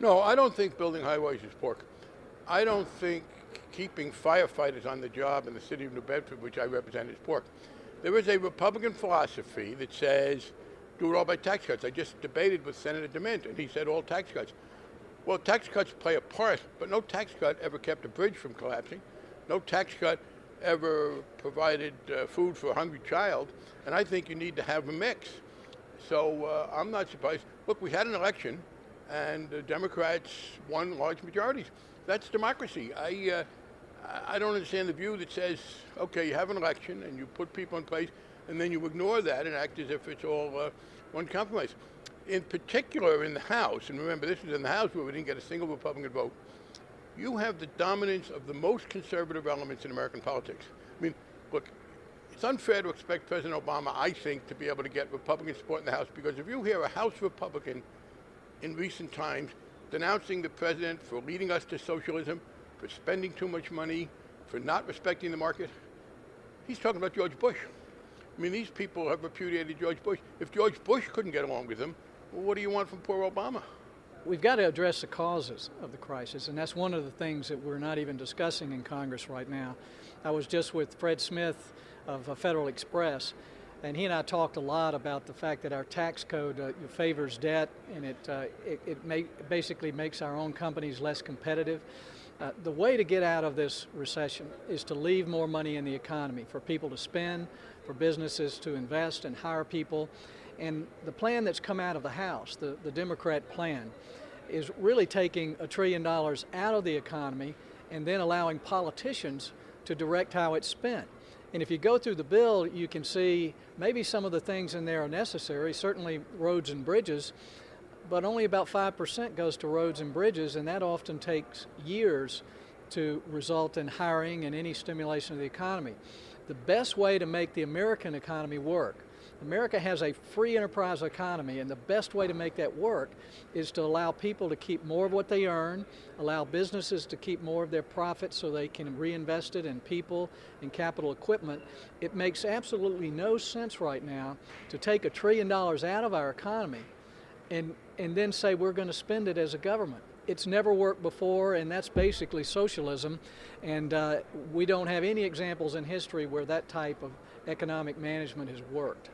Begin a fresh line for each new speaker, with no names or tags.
No, I don't think building highways is pork. I don't think keeping firefighters on the job in the city of New Bedford, which I represent, is pork. There is a Republican philosophy that says do it all by tax cuts. I just debated with Senator DeMint, and he said all tax cuts. Well, tax cuts play a part, but no tax cut ever kept a bridge from collapsing. No tax cut ever provided food for a hungry child, and I think you need to have a mix. So I'm not surprised. Look, we had an election, and the Democrats won large majorities. That's democracy. I don't understand the view that says, okay, you have an election and you put people in place, and then you ignore that and act as if it's all one compromise. In particular, in the House, and remember, this is in the House where we didn't get a single Republican vote, you have the dominance of the most conservative elements in American politics. I mean, look, it's unfair to expect President Obama, I think, to be able to get Republican support in the House, because if you hear a House Republican in recent times denouncing the president for leading us to socialism, for spending too much money, for not respecting the market, he's talking about George Bush. I mean, these people have repudiated George Bush. If George Bush couldn't get along with him, well, what do you want from poor Obama?
We've got to address the causes of the crisis, and that's one of the things that we're not even discussing in Congress right now. I was just with Fred Smith of Federal Express, and he and I talked a lot about the fact that our tax code favors debt, and it basically makes our own companies less competitive. The way to get out of this recession is to leave more money in the economy, for people to spend, for businesses to invest and hire people. And the plan that's come out of the House, the Democrat plan, is really taking $1 trillion out of the economy and then allowing politicians to direct how it's spent. And if you go through the bill, you can see maybe some of the things in there are necessary, certainly roads and bridges, but only about 5% goes to roads and bridges, and that often takes years to result in hiring and any stimulation of the economy. The best way to make the American economy work, America has a free enterprise economy, and the best way to make that work is to allow people to keep more of what they earn, allow businesses to keep more of their profits so they can reinvest it in people and capital equipment. It makes absolutely no sense right now to take $1 trillion out of our economy and then say we're going to spend it as a government. It's never worked before, and that's basically socialism, and we don't have any examples in history where that type of economic management has worked.